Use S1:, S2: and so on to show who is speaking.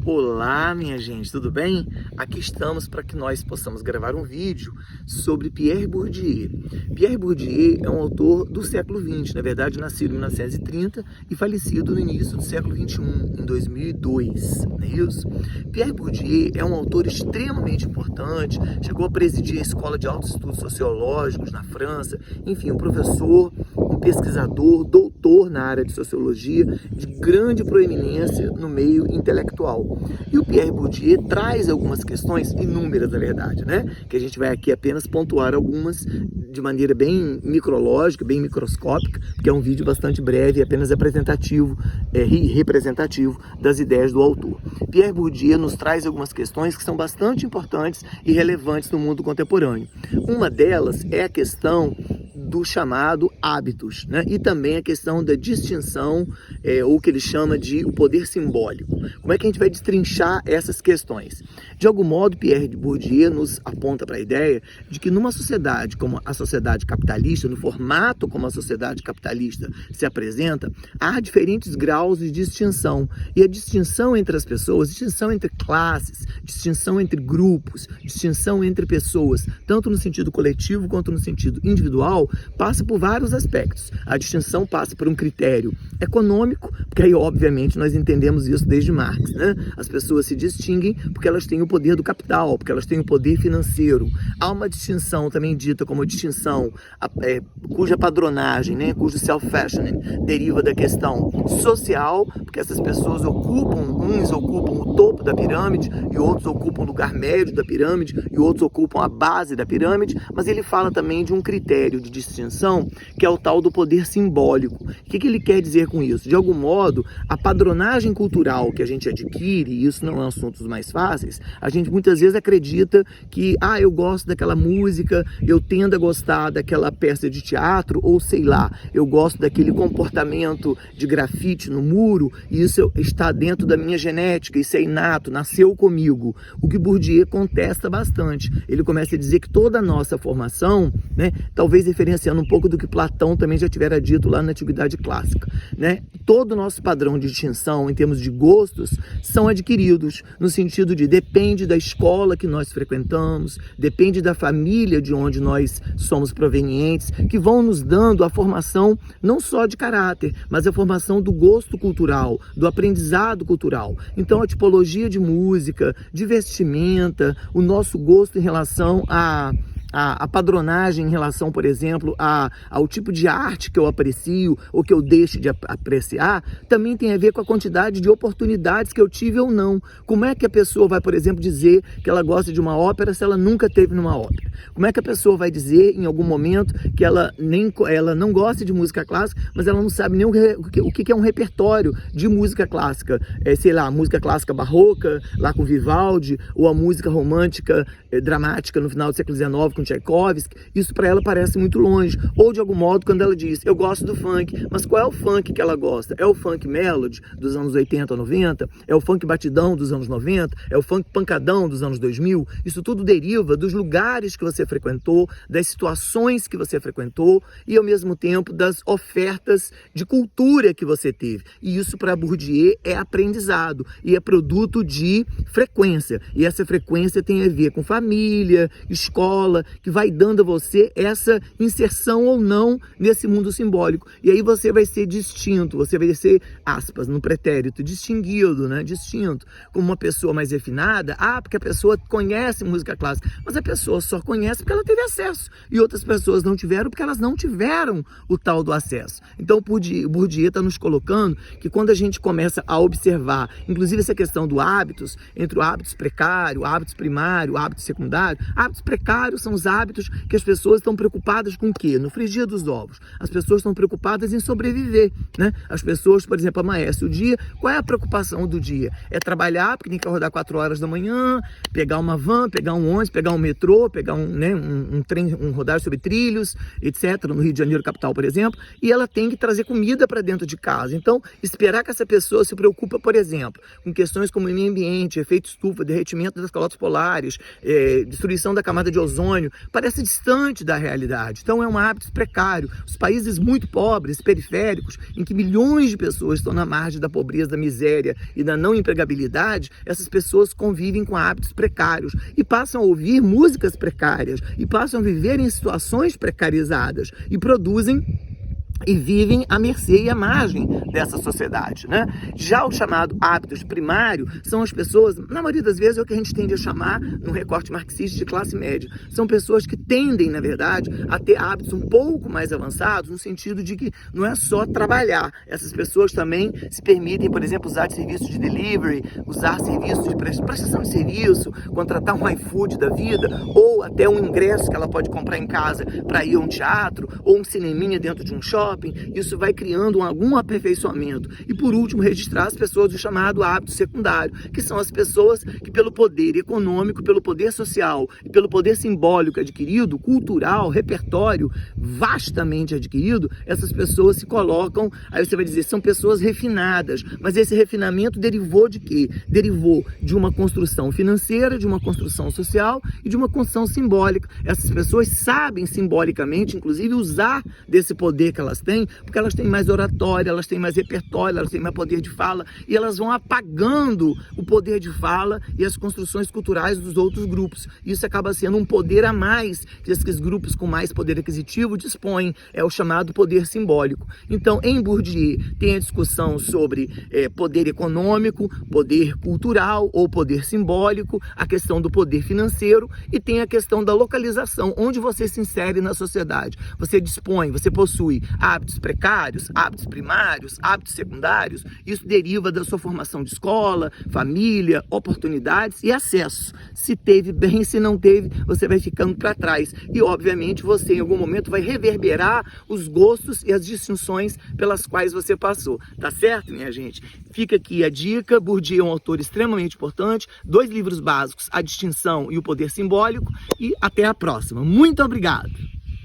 S1: Olá, minha gente, tudo bem? Aqui estamos para que nós possamos gravar um vídeo sobre Pierre Bourdieu. Pierre Bourdieu é um autor do século XX, na verdade nascido em 1930 e falecido no início do século XXI, em 2002, não é isso? Pierre Bourdieu é um autor extremamente importante, chegou a presidir a Escola de Altos Estudos Sociológicos na França, enfim, um professor, um pesquisador, doutor na área de sociologia, de grande proeminência no meio intelectual. E o Pierre Bourdieu traz algumas questões, inúmeras na verdade, né? Que a gente vai aqui apenas pontuar algumas de maneira bem micrológica, bem microscópica, porque é um vídeo bastante breve e apenas apresentativo e representativo das ideias do autor. Pierre Bourdieu nos traz algumas questões que são bastante importantes e relevantes no mundo contemporâneo. Uma delas é a questão do chamado hábitos, né? E também a questão da distinção, ou que ele chama de o poder simbólico. Como é que a gente vai destrinchar essas questões? De algum modo, Pierre Bourdieu nos aponta para a ideia de que numa sociedade como a sociedade capitalista, no formato como a sociedade capitalista se apresenta, há diferentes graus de distinção. E a distinção entre as pessoas, distinção entre classes, distinção entre grupos, distinção entre pessoas, tanto no sentido coletivo quanto no sentido individual, passa por vários aspectos. A distinção passa por um critério econômico, porque aí obviamente nós entendemos isso desde Marx, né? As pessoas se distinguem porque elas têm o poder do capital, porque elas têm o poder financeiro. Há uma distinção também dita como distinção cuja padronagem, né, cujo self-fashioning deriva da questão social, porque essas pessoas uns ocupam o topo da pirâmide e outros ocupam o lugar médio da pirâmide e outros ocupam a base da pirâmide, mas ele fala também de um critério de distinção que é o tal do poder simbólico. O que ele quer dizer com isso? De algum modo, a padronagem cultural que a gente adquire, e isso não é um assunto dos mais fáceis, a gente muitas vezes acredita que, eu gosto daquela música, eu tendo a gostar daquela peça de teatro, ou sei lá, eu gosto daquele comportamento de grafite no muro, e isso está dentro da minha genética, isso é inato, nasceu comigo. O que Bourdieu contesta bastante. Ele começa a dizer que toda a nossa formação, né, talvez referenciando um pouco do que Platão também já tivera dito lá na Antiguidade Clássica, né? Todo o nosso padrão de distinção em termos de gostos são adquiridos, no sentido de depende da escola que nós frequentamos, depende da família de onde nós somos provenientes, que vão nos dando a formação não só de caráter, mas a formação do gosto cultural, do aprendizado cultural. Então a tipologia de música, de vestimenta, o nosso gosto em relação a padronagem em relação, por exemplo, ao tipo de arte que eu aprecio ou que eu deixo de apreciar, também tem a ver com a quantidade de oportunidades que eu tive ou não. Como é que a pessoa vai, por exemplo, dizer que ela gosta de uma ópera se ela nunca teve numa ópera? Como é que a pessoa vai dizer, em algum momento, que ela não gosta de música clássica, mas ela não sabe nem o que é um repertório de música clássica? Sei lá, a música clássica barroca, lá com Vivaldi, ou a música romântica dramática no final do século XIX, com Tchaikovsky. Isso para ela parece muito longe. Ou de algum modo, quando ela diz, eu gosto do funk, mas qual é o funk que ela gosta? É o funk melody dos anos 80 ou 90? É o funk batidão dos anos 90? É o funk pancadão dos anos 2000? Isso tudo deriva dos lugares que você frequentou, das situações que você frequentou e ao mesmo tempo das ofertas de cultura que você teve. E isso para Bourdieu é aprendizado e é produto de frequência. E essa frequência tem a ver com família, escola, que vai dando a você essa inserção ou não nesse mundo simbólico. E aí você vai ser distinto, você vai ser, aspas, no pretérito, distinguido, né? Distinto, como uma pessoa mais refinada. Porque a pessoa conhece música clássica, mas a pessoa só conhece porque ela teve acesso. E outras pessoas não tiveram porque elas não tiveram o tal do acesso. Então o Bourdieu está nos colocando que quando a gente começa a observar, inclusive essa questão do hábitos, entre o hábitos precário, o hábitos primário, o hábitos secundário, hábitos precários são os hábitos que as pessoas estão preocupadas com o quê? No frigir dos ovos. As pessoas estão preocupadas em sobreviver, né? As pessoas, por exemplo, amanhece o dia, qual é a preocupação do dia? É trabalhar, porque tem que acordar 4 horas da manhã, pegar uma van, pegar um ônibus, pegar um metrô, pegar um trem, rodar sobre trilhos, etc., no Rio de Janeiro, capital, por exemplo, e ela tem que trazer comida para dentro de casa. Então, esperar que essa pessoa se preocupe, por exemplo, com questões como meio ambiente, efeito estufa, derretimento das calotas polares, destruição da camada de ozônio, parece distante da realidade. Então é um hábito precário. Os países muito pobres, periféricos, em que milhões de pessoas estão na margem da pobreza, da miséria e da não empregabilidade, essas pessoas convivem com hábitos precários e passam a ouvir músicas precárias e passam a viver em situações precarizadas e produzem e vivem à mercê e à margem dessa sociedade, né? Já o chamado hábitos primário são as pessoas, na maioria das vezes é o que a gente tende a chamar, no recorte marxista, de classe média. São pessoas que tendem, na verdade, a ter hábitos um pouco mais avançados, no sentido de que não é só trabalhar. Essas pessoas também se permitem, por exemplo, usar serviços de delivery, usar serviços de prestação de serviço, contratar um iFood da vida, ou até um ingresso que ela pode comprar em casa para ir a um teatro, ou um cineminha dentro de um shopping. Isso vai criando algum aperfeiçoamento. E por último, registrar as pessoas do chamado hábito secundário, que são as pessoas que pelo poder econômico, pelo poder social e pelo poder simbólico adquirido, cultural, repertório vastamente adquirido, essas pessoas se colocam, aí você vai dizer, são pessoas refinadas, mas esse refinamento derivou de quê? Derivou de uma construção financeira, de uma construção social e de uma construção simbólica. Essas pessoas sabem simbolicamente, inclusive, usar desse poder que elas têm, porque elas têm mais oratória, elas têm mais repertório, elas têm mais poder de fala, e elas vão apagando o poder de fala e as construções culturais dos outros grupos. Isso acaba sendo um poder a mais que esses grupos com mais poder aquisitivo dispõem, é o chamado poder simbólico. Então, em Bourdieu, tem a discussão sobre poder econômico, poder cultural ou poder simbólico, a questão do poder financeiro e tem a questão da localização, onde você se insere na sociedade. Você dispõe, você possui hábitos precários, hábitos primários, hábitos secundários. Isso deriva da sua formação de escola, família, oportunidades e acesso. Se teve bem, se não teve, você vai ficando para trás. E, obviamente, você em algum momento vai reverberar os gostos e as distinções pelas quais você passou. Tá certo, minha gente? Fica aqui a dica. Bourdieu é um autor extremamente importante. 2 livros básicos, A Distinção e o Poder Simbólico. E até a próxima. Muito obrigado!